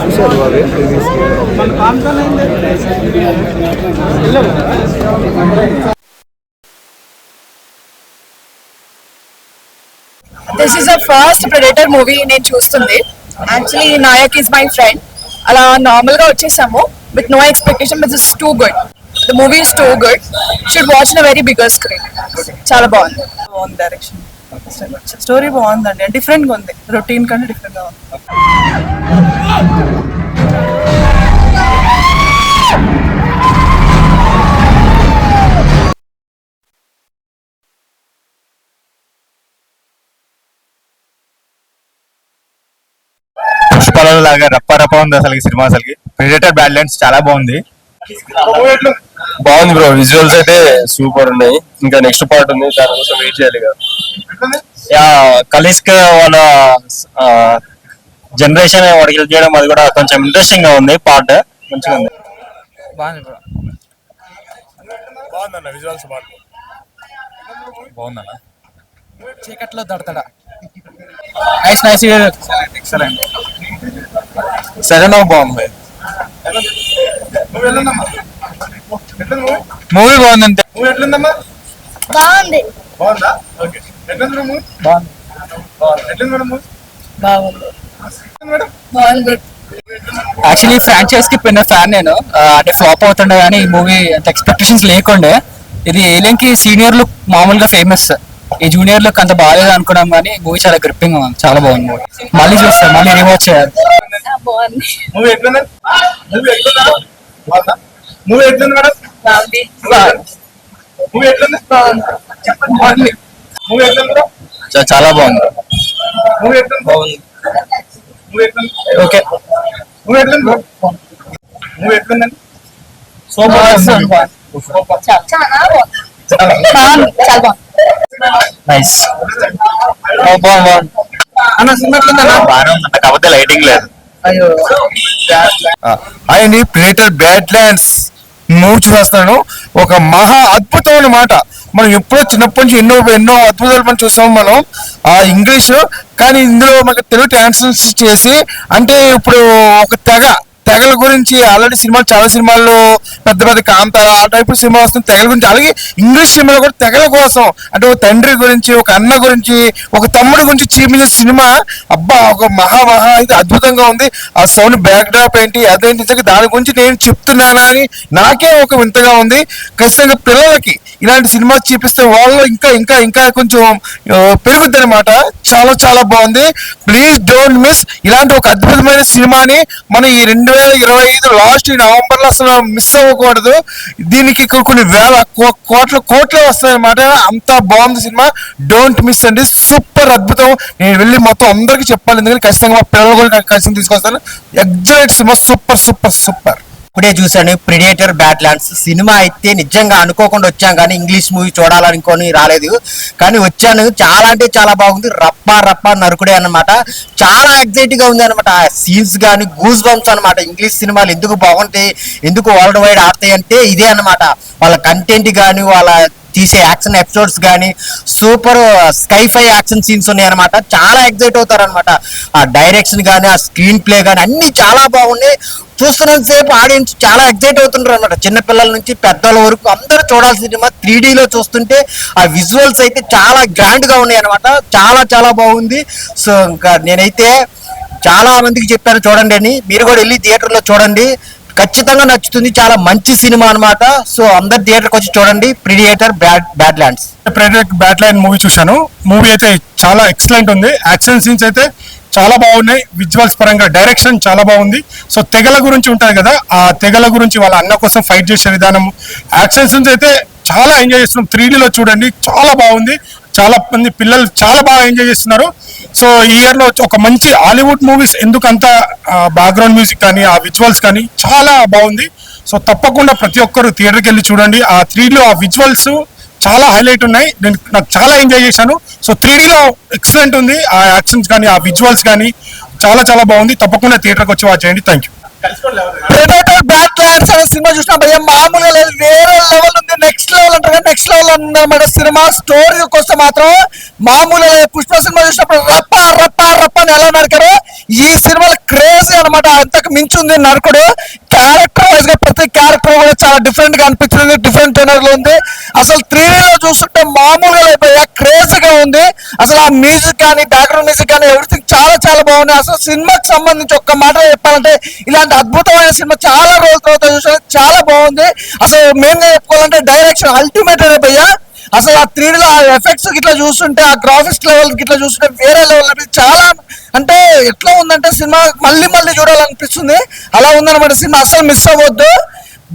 చూసారు అవి this is the first predator movie నేను చూస్తుంది. Actually Nayak is my friend. అలా నార్మల్ గా వచ్చేసాము with no expectation, but it's too good. The movie is too good. Should watch in a very bigger screen. చాలా బాగుంది. Direction, story బాగుందండి. Different గా ఉంది, రొటీన్ కంటే డిఫరెంట్ గా ఉంది. పుష్పల లాగా రప్ప రప్ప ఉంది అసలు ఈ సినిమా. అసలుకి ప్రెడేటర్ బ్యాడ్లాండ్స్ చాలా బాగుంది. బాగుంది బ్రో, విజువల్స్ అయితే సూపర్ ఉన్నాయి. ఇంకా నెక్స్ట్ పార్ట్ ఉంది, దానికోసం వెయిట్ చేయాలి కదా. కలిస్క్ వాళ్ళ జనరేషన్ వాడికి హెల్ప్ చేయడం అది కూడా కొంచెం ఇంట్రెస్టింగ్ గా ఉంది. పార్ట్ మంచిగా ఉంది. బాగుందన్న, విజువల్స్ బాగుందన్న. చీకట్లో దడతడా nice nice excellent. Second half బాగుంది. మూవీ బాగుంది అంతే. బాగుంది. యాక్చువల్లీ ఫ్రాంచైజ్ కి పెద్ద ఫ్యాన్ నేను. అంటే ఫ్లాప్ అవుతుండే కానీ ఈ మూవీ అంత ఎక్స్పెక్టేషన్స్ లేకుండే. ఇది ఏలియన్ కి సీనియర్లు మామూలుగా ఫేమస్, ఈ జూనియర్ లుక్ అంత బాగాలేదు అనుకున్నాం కానీ మూవీ చాలా గ్రిప్పింగ్ ఉంది. చాలా బాగుంది మూవీ. మళ్ళీ చూస్తాం, మళ్ళీ రివాచ్ చేయాలి. చాలా బాగుంది. Okay nice. కాకపోతే లైటింగ్ లేదు. ఆయన ప్రెడేటర్ బ్యాడ్లాండ్స్ మూవీ చూస్తున్నాను. ఒక మహా అద్భుతం అన్నమాట. మనం ఎప్పుడో చిన్నప్పటి నుంచి ఎన్నో అద్భుతాలు మనం చూస్తాం మనం ఆ ఇంగ్లీష్. కానీ ఇందులో మనకు తెలుగు ట్రాన్స్లేషన్ చేసి, అంటే ఇప్పుడు ఒక తెగల గురించి ఆల్రెడీ సినిమాలు చాలా సినిమాల్లో పెద్ద పెద్ద కాంతార ఆ టైప్ సినిమా వస్తుంది తెగల గురించి. అలాగే ఇంగ్లీష్ సినిమాలో కూడా తెగల కోసం, అంటే ఒక తండ్రి గురించి, ఒక అన్న గురించి, ఒక తమ్ముడి గురించి చూపించిన సినిమా. అబ్బా, ఒక మహా అయితే అద్భుతంగా ఉంది. ఆ సౌండ్ బ్యాక్ డ్రాప్ ఏంటి అదేంటి దాని గురించి నేను చెప్తున్నానా అని నాకే ఒక వింతగా ఉంది. ఖచ్చితంగా పిల్లలకి ఇలాంటి సినిమా చూపిస్తే వాళ్ళు ఇంకా ఇంకా ఇంకా కొంచెం పెరుగుద్ది అనమాట. చాలా బాగుంది. ప్లీజ్ డోంట్ మిస్ ఇలాంటి ఒక అద్భుతమైన సినిమాని. మనం ఈ 2025 లాస్ట్ నవంబర్ లో అసలు మిస్ అవ్వకూడదు. దీనికి కొన్ని వేల కోట్లు వస్తాయన్నమాట. అంత బాగుంది సినిమా. డోంట్ మిస్ అండి. సూపర్ అద్భుతం. నేను వెళ్ళి మొత్తం అందరికీ చెప్పాలి, ఎందుకంటే ఖచ్చితంగా మా పిల్లలు కూడా ఖచ్చితంగా తీసుకొస్తాను. ఎగ్జలెంట్ సినిమా. సూపర్. ఇప్పుడే చూసాను ప్రెడేటర్ బ్యాడ్లాండ్స్ సినిమా. అయితే నిజంగా అనుకోకుండా వచ్చాం, కానీ ఇంగ్లీష్ మూవీ చూడాలనుకొని రాలేదు, కానీ వచ్చాను. చాలా అంటే చాలా బాగుంది. రప్ప నరుకుడే అన్నమాట. చాలా ఎగ్జైట్ గా ఉంది అనమాట. సీన్స్ కానీ గూస్ బంప్స్ అనమాట. ఇంగ్లీష్ సినిమాలు ఎందుకు బాగుంటాయి, ఎందుకు వరల్డ్ వైడ్ ఆడతాయి అంటే ఇదే అనమాట. వాళ్ళ కంటెంట్ కానీ, వాళ్ళ తీసే యాక్షన్ ఎపిసోడ్స్ కానీ సూపర్ స్కైఫై యాక్షన్ సీన్స్ ఉన్నాయి అనమాట. చాలా ఎగ్జైట్ అవుతారు అనమాట. ఆ డైరెక్షన్ కానీ, ఆ స్క్రీన్ ప్లే కానీ అన్ని చాలా బాగున్నాయి. చూస్తున్నంత సేపు ఆడియన్స్ చాలా ఎగ్జైట్ అవుతుంటారు అనమాట. చిన్నపిల్లల నుంచి పెద్దల వరకు అందరూ చూడాల్సిన సినిమా. 3D లో చూస్తుంటే ఆ విజువల్స్ అయితే చాలా గ్రాండ్ గా ఉన్నాయి అనమాట. చాలా బాగుంది. సో ఇంకా నేనైతే చాలా మందికి చెప్పాను చూడండి అని. మీరు కూడా వెళ్ళి థియేటర్లో చూడండి, ఖచ్చితంగా నచ్చుతుంది. చాలా మంచి సినిమా అనమాట. సో అందరు థియేటర్కి వచ్చి చూడండి. ప్రెడేటర్ బ్యాడ్లాండ్స్. ప్రెడేటర్ బ్యాడ్లాండ్ మూవీ చూశాను. మూవీ అయితే చాలా ఎక్సలెంట్ ఉంది. యాక్షన్ సీన్స్ అయితే చాలా బాగున్నాయి. విజువల్స్ పరంగా డైరెక్షన్ చాలా బాగుంది. సో తెగల గురించి ఉంటుంది కదా, ఆ తెగల గురించి వాళ్ళ అన్న కోసం ఫైట్ చేసే విధానం, యాక్షన్ సీన్స్ అయితే చాలా ఎంజాయ్ చేస్తున్నాం. 3Dలో చూడండి, చాలా బాగుంది. చాలా మంది పిల్లలు చాలా బాగా ఎంజాయ్ చేస్తున్నారు. సో ఈ ఇయర్ లో ఒక మంచి హాలీవుడ్ మూవీస్ ఎందుకంత బ్యాక్గ్రౌండ్ మ్యూజిక్ కానీ, ఆ విజువల్స్ కానీ చాలా బాగుంది. సో తప్పకుండా ప్రతి ఒక్కరు థియేటర్కి వెళ్ళి చూడండి. ఆ 3Dలో ఆ విజువల్స్ చాలా హైలైట్ ఉన్నాయి. నాకు చాలా ఎంజాయ్ చేశాను. సో 3Dలో ఎక్సలెంట్ ఉంది. ఆ యాక్షన్స్ కానీ, ఆ విజువల్స్ కానీ చాలా బాగుంది. తప్పకుండా థియేటర్కి వచ్చి వాచ్ చేయండి. Thank you. ప్రెడేటర్ బ్యాడ్లాండ్స్ అనే సినిమా చూసినా భయం మామూలుగా లేదు, వేరే లెవెల్ ఉంది. నెక్స్ట్ లెవెల్ అంటారు, నెక్స్ట్ లెవెల్ ఉందన్నమాట సినిమా. స్టోరీకి వస్తే మాత్రం మామూలుగా లేదు. పుష్ప సినిమా చూసినప్పుడు రప్ప అని ఎలా నరికారో ఈ సినిమాలో క్రేజీ అనమాట. అన్నమాట. అంతకు మించి ఉంది నరకుడు. క్యారెక్టర్ వైజ్ గా ప్రతి క్యారెక్టర్ కూడా చాలా డిఫరెంట్ గా అనిపించింది, డిఫరెంట్ జనర్ లో ఉంది. అసలు 3D లో చూస్తుంటే మామూలుగా అయిపోయా, క్రేజీగా ఉంది. అసలు ఆ మ్యూజిక్ కానీ, బ్యాక్గ్రౌండ్ మ్యూజిక్ కానీ ఎవ్రీథింగ్ చాలా చాలా బాగుంది. అసలు సినిమాకి సంబంధించి ఒక్క మాట చెప్పాలంటే ఇలాంటి అద్భుతమైన సినిమా చాలా రోజుల తర్వాత చూసాను, చాలా బాగుంది. అసలు మెయిన్ గా చెప్పుకోవాలంటే డైరెక్షన్ అల్టిమేట్ అయిపోయా. అసలు ఆ 3D లో ఆ ఎఫెక్ట్స్ గిట్లా చూస్తుంటే, ఆ గ్రాఫిక్స్ లెవెల్ గిట్లా చూస్తుంటే వేరే లెవెల్ అనిపిస్తుంది. చాలా అంటే ఎట్లా ఉందంటే సినిమా మళ్ళీ మళ్ళీ చూడాలనిపిస్తుంది, అలా ఉందన్నమాట సినిమా. అసలు మిస్ అవ్వద్దు.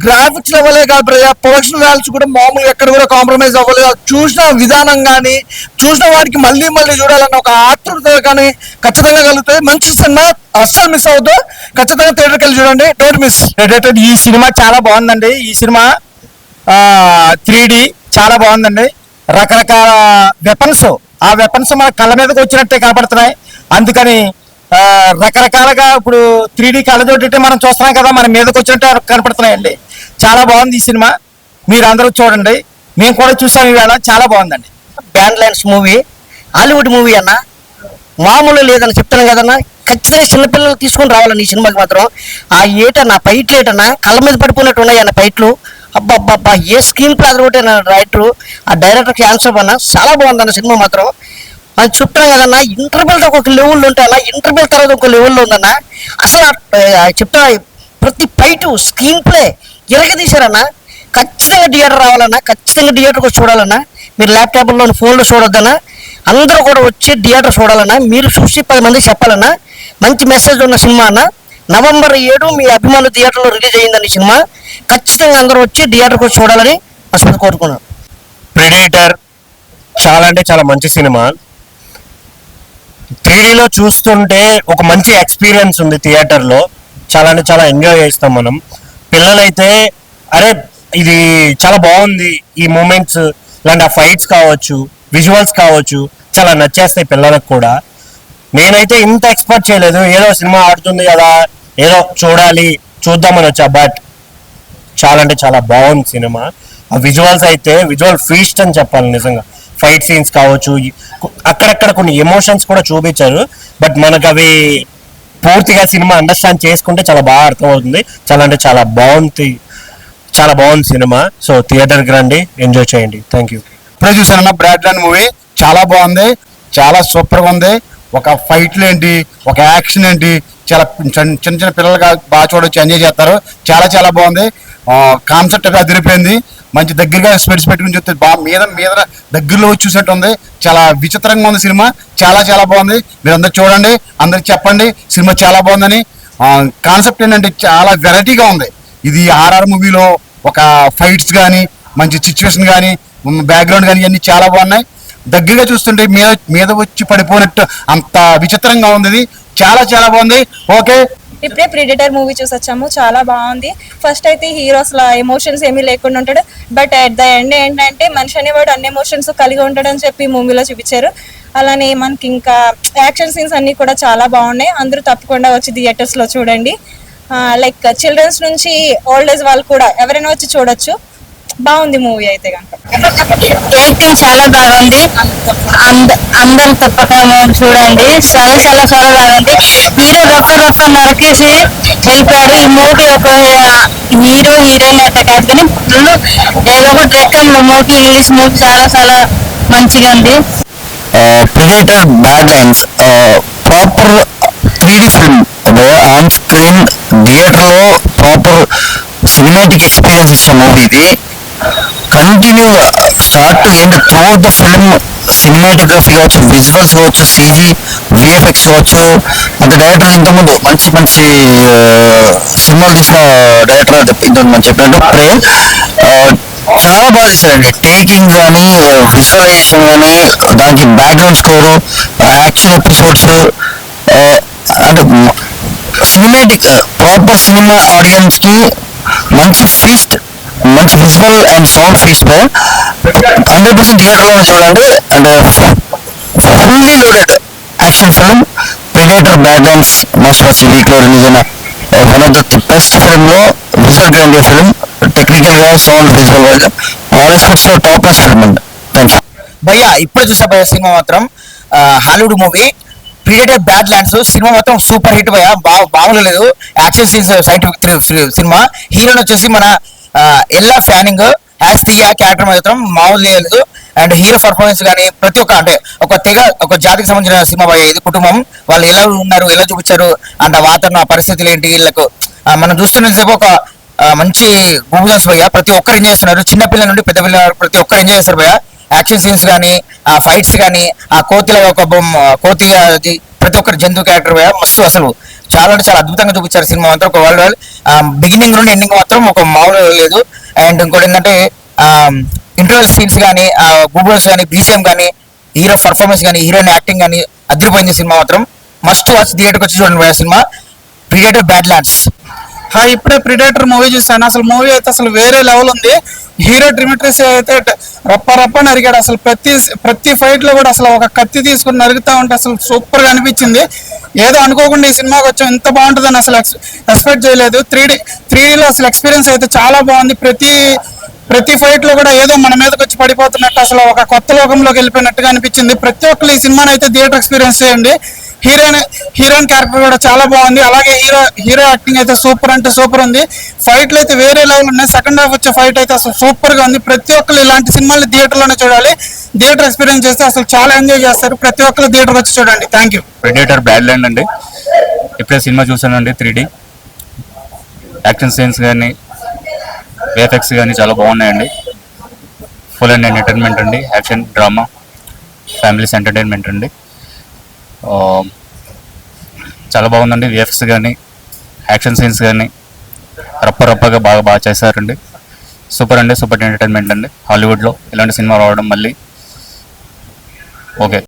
గ్రాఫిక్స్ లెవెలే కాదు బ్రదర్, ప్రొడక్షన్ వాల్యూస్ కూడా మామూలుగా ఎక్కడ కూడా కాంప్రమైజ్ అవ్వలేదు. చూసిన విధానం కానీ, చూసిన వాడికి మళ్ళీ మళ్ళీ చూడాలన్న ఒక ఆతృత కానీ ఖచ్చితంగా కలుగుతుంది. మంచి సినిమా, అస్సలు మిస్ అవ్వద్దు. ఖచ్చితంగా థియేటర్కి వెళ్ళి చూడండి, డోంట్ మిస్. ఈ సినిమా చాలా బాగుందండి. ఈ సినిమా 3D చాలా బాగుందండి. రకరకాల వెపన్స్, ఆ వెపన్స్ మన కళ్ళ మీదకి వచ్చినట్టే కనపడుతున్నాయి. అందుకని రకరకాలుగా ఇప్పుడు 3D కళ్ళతోటి మనం చూస్తున్నాం కదా, మన మీదకి వచ్చినట్టు కనపడుతున్నాయండి. చాలా బాగుంది ఈ సినిమా, మీరు అందరూ చూడండి. మేము కూడా చూసాం ఈవేళ, చాలా బాగుందండి. బ్యాడ్లాండ్స్ మూవీ హాలీవుడ్ మూవీ అన్న, మామూలు లేదని చెప్తాను కదన్నా. ఖచ్చితంగా చిన్నపిల్లలు తీసుకొని రావాలన్న ఈ సినిమాకి మాత్రం. ఆ ఏటన్నా ఫైట్లు ఏటన్నా కళ్ళ మీద పడిపోయినట్టు ఉన్నాయి అన్న ఫైట్లు. అబ్బాబ్బా ఏ స్క్రీన్ ప్లే అదొకటి రైటరు, ఆ డైరెక్టర్కి ఆన్సర్ అన్న చాలా బాగుందన్న సినిమా మాత్రం. అది చెప్తాను కదన్నా, ఇంటర్వెల్ ఒక లెవెల్లో ఉంటాయన్న, ఇంటర్వెల్ తర్వాత ఒక లెవెల్లో ఉందన్న. అసలు చెప్తా ప్రతి ఫైటు స్క్రీన్ ప్లే ఇరగదీశారన్న. ఖచ్చితంగా థియేటర్ రావాలన్నా, ఖచ్చితంగా థియేటర్కి చూడాలన్నా. మీరు ల్యాప్టాప్లో ఫోన్లో చూడొద్దన్నా, అందరూ కూడా వచ్చి థియేటర్ చూడాలన్నా. మీరు చూసి 10 మందికి చెప్పాలన్నా. మంచి మెసేజ్ ఉన్న సినిమా అన్న. November 7 మీ అభిమానుల థియేటర్లో రిలీజ్ అయిందని సినిమా. ఖచ్చితంగా అందరూ వచ్చి థియేటర్కి చూడాలని అసలు కోరుకున్నాను. ప్రెడేటర్ చాలా అంటే చాలా మంచి సినిమా. 3Dలో చూస్తుంటే ఒక మంచి ఎక్స్పీరియన్స్ ఉంది థియేటర్లో. చాలా అంటే చాలా ఎంజాయ్ చేస్తాం మనం. పిల్లలైతే అరే ఇది చాలా బాగుంది, ఈ మూమెంట్స్ ఇలాంటి ఆ ఫైట్స్ కావచ్చు, విజువల్స్ కావచ్చు, చాలా నచ్చేస్తాయి పిల్లలకు కూడా. నేనైతే ఇంత ఎక్స్పెక్ట్ చేయలేదు, ఏదో సినిమా ఆడుతుంది కదా, ఏదో చూద్దామని వచ్చా. బట్ చాలా అంటే చాలా బాగుంది సినిమా. ఆ విజువల్స్ అయితే విజువల్ ఫీస్ట్ అని చెప్పాలి నిజంగా. ఫైట్ సీన్స్ కావచ్చు, అక్కడక్కడ కొన్ని ఎమోషన్స్ కూడా చూపించారు. బట్ మనకు అవి పూర్తిగా సినిమా అండర్స్టాండ్ చేసుకుంటే చాలా బాగా అర్థమవుతుంది. చాలా అంటే చాలా బాగుంది సినిమా. సో థియేటర్కి రండి, ఎంజాయ్ చేయండి. Thank you. ఇప్పుడే చూసానన్న బ్రాడ్లాండ్ మూవీ, చాలా బాగుంది, చాలా సూపర్గా ఉంది. ఒక ఫైట్లు ఏంటి, ఒక యాక్షన్ ఏంటి, చాలా చిన్న చిన్న పిల్లలుగా బాగా చూడొచ్చు, ఎంజాయ్ చేస్తారు. చాలా చాలా బాగుంది. కాన్సెప్ట్ అయితే అదిరిపోయింది. మంచి దగ్గరగా స్పెట్స్ పెట్టుకుని చూస్తే బాగా మీద దగ్గరలో వచ్చి చూసేట్టు ఉంది. చాలా విచిత్రంగా ఉంది సినిమా, చాలా చాలా బాగుంది. మీరు అందరు చూడండి, అందరికి చెప్పండి సినిమా చాలా బాగుందని. కాన్సెప్ట్ ఏంటంటే చాలా వెరైటీగా ఉంది. ఇది ఆర్ఆర్ మూవీలో ఒక ఫైట్స్ కానీ, మంచి సిచ్యువేషన్ కానీ, బ్యాక్గ్రౌండ్ కానీ ఇవన్నీ చాలా బాగున్నాయి. దగ్గరగా చూస్తుంటే మీద వచ్చి పడిపోయినట్టు అంత విచిత్రంగా ఉంది. ఇది చాలా చాలా బాగుంది. ఓకే, ఇప్పుడే ప్రెడిటర్ మూవీ చూసి వచ్చాము, చాలా బాగుంది. ఫస్ట్ అయితే హీరోస్ లా ఎమోషన్స్ ఏమీ లేకుండా ఉంటాడు, బట్ అట్ ద ఎండ్ ఏంటంటే మనిషి అనేవాడు అన్ని ఎమోషన్స్ కలిగి ఉంటాడని చెప్పి మూవీలో చూపించారు. అలానే మనకి ఇంకా యాక్షన్ సీన్స్ అన్ని కూడా చాలా బాగున్నాయి. అందరూ తప్పకుండా వచ్చి థియేటర్స్ లో చూడండి. లైక్ చిల్డ్రన్స్ నుంచి ఓల్డ్ ఏజ్ వాళ్ళు కూడా ఎవరైనా వచ్చి చూడొచ్చు. బాగుంది మూవీ అయితే కనుక. యాక్టింగ్ చాలా బాగుంది, అందరూ తప్పకుండా చూడండి. చాలా చాలా చాలా బాగుంది. హీరో రొక్క నరికేసి వెళ్ళిపోయారు. ఈ మూవీ ఒక హీరో హీరోయిన్ అట్లా కాదు కానీ ఫుల్ ఏదో ఒక రకంలో మూవీ, ఇంగ్లీష్ మూవీ చాలా చాలా మంచిగా ఉంది. Predator badlands proper 3D film on screen థియేటర్లో ప్రాపర్ సినిమాటిక్ ఎక్స్పీరియన్స్ ఇచ్చే మూవీ ఇది. Continue start to end through the film cinematography కావచ్చు, విజువల్స్ కావచ్చు, CG VFX కావచ్చు. అంటే డైరెక్టర్ ఇంతకుముందు మంచి మంచి సినిమాలు తీసిన డైరెక్టర్ ఇంతకుముందు మనం చెప్పినట్టు ప్రేమ్ చాలా బాగా తీశారండి. టేకింగ్ కానీ, విజువలైజేషన్ కానీ, దానికి బ్యాక్గ్రౌండ్ స్కోరు, యాక్షన్ ఎపిసోడ్స్, అంటే సినిమాటిక్ ప్రాపర్ సినిమా ఆడియన్స్ కి మంచి ఫీస్ట్, మంచి విజువల్ అండ్ సౌండ్ ఫీస్ట్ 100% థియేటర్లో చూడండి. And fully loaded action film predator badlands must watch week లో రిలీజ్ అయిన one of the best film లో విజువల్ గ్రాండ్ ఫిల్మ్, టెక్నికల్ గా సౌండ్ విజువల్ గా ఆల్ ఎస్పెక్ట్స్ లో టాప్ క్లాస్ ఫిల్మ్ అండి. Thank you. భయ్యా ఇప్పుడే చూసా భయ్యా సినిమా మాత్రం Hollywood movie predator badlands సినిమా మొత్తం సూపర్ హిట్ పోయా బాగుంది లేదు. యాక్షన్ సీన్స్ సైంటిఫిక్ సినిమా. హీరోని వచ్చేసి మన ఎల్లా ఫ్యానింగ్ యాజ్ తియా క్యారెక్టర్ మాత్రం మామూలు లేదు. అండ్ హీరో పర్ఫార్మెన్స్ కానీ ప్రతి ఒక్క అంటే ఒక జాతికి సంబంధించిన సినిమా పోయా ఇది. కుటుంబం వాళ్ళు ఎలా ఉన్నారు, ఎలా చూపించారు, అంటే వాతావరణ పరిస్థితులు ఏంటి వీళ్ళకు మనం చూస్తున్నంతసేపు ఒక మంచి మూవీస్ పోయా. ప్రతి ఒక్కరు ఎంజాయ్ చేస్తున్నారు, చిన్నపిల్లల నుండి పెద్ద పిల్లల ప్రతి ఒక్కరు ఎంజాయ్ చేస్తారు పోయా. యాక్షన్ సీన్స్ కానీ ఆ ఫైట్స్ కానీ ఆ కోతిల కోతి అది ప్రతి ఒక్కరు జంతు క్యారెక్టర్ పోయా మస్తు అసలు చాలా అంటే చాలా అద్భుతంగా చూపించారు సినిమా మాత్రం. ఒక వరల్డ్ బిగినింగ్ నుండి ఎండింగ్ మాత్రం ఒక మామూలు లేదు. అండ్ ఇంకోటి ఏంటంటే ఇంటర్వెల్ సీన్స్ కానీ గూగుల్స్ కానీ బీజిఎం కానీ హీరో పర్ఫార్మెన్స్ కానీ హీరోయిన్ యాక్టింగ్ కానీ అదిరిపోయింది సినిమా మాత్రం. మస్ట్ వాచ్, థియేటర్కి వచ్చి చూడండి సినిమా ప్రిడేటర్ బ్యాడ్ ల్యాండ్స్. ఇప్పుడే ప్రిడేటర్ మూవీ చూసాను. అసలు మూవీ అయితే అసలు వేరే లెవెల్ ఉంది. హీరో డిమిట్రిస్ అయితే రప్ప నరిగాడు. అసలు ప్రతి ఫైట్ లో కూడా అసలు ఒక కత్తి తీసుకుని నరుగుతా ఉంటే అసలు సూపర్ గా అనిపించింది. ఏదో అనుకోకుండా ఈ సినిమాకి వచ్చాం, ఇంత బాగుంటుందని అసలు ఎక్స్పెక్ట్ చేయలేదు. 3Dలో అసలు ఎక్స్పీరియన్స్ అయితే చాలా బాగుంది. ప్రతి ఫైట్ లో కూడా ఏదో మన మీదకి వచ్చి పడిపోతున్నట్టు అసలు ఒక కొత్త లోకంలోకి వెళ్ళిపోయినట్టుగా అనిపించింది. ప్రతి ఒక్కరు ఈ సినిమాని అయితే థియేటర్ ఎక్స్పీరియన్స్ చేయండి. హీరోయిన్ క్యారెక్టర్ కూడా చాలా బాగుంది. అలాగే హీరో యాక్టింగ్ అయితే సూపర్ అంటే సూపర్ ఉంది. ఫైట్లు అయితే వేరే లెవెల్ ఉన్నాయి. సెకండ్ హాఫ్ వచ్చే ఫైట్ అయితే అసలు సూపర్ గా ఉంది. ప్రతి ఒక్కరు ఇలాంటి సినిమాలు థియేటర్లోనే చూడాలి. థియేటర్ ఎక్స్పీరియన్స్ చేస్తే అసలు చాలా ఎంజాయ్ చేస్తారు. ప్రతి ఒక్కరు థియేటర్ వచ్చి చూడండి. Thank you. Predator bad land అండి. ఇప్పుడే సినిమా చూసానండి. 3D యాక్షన్ సీన్స్ కానీ VFX కానీ చాలా బాగున్నాయండి. ఫుల్ అండ్ ఎంటర్టైన్మెంట్ అండి. యాక్షన్ డ్రామా ఫ్యామిలీస్ ఎంటర్టైన్మెంట్ అండి. చాలా బాగుందండి. VFX కానీ యాక్షన్ సీన్స్ కానీ రప్పగా బాగా చేశారండి. సూపర్ అండి. సూపర్ ఎంటర్టైన్మెంట్ అండి. హాలీవుడ్లో ఇలాంటి సినిమా రావడం మళ్ళీ ఓకే.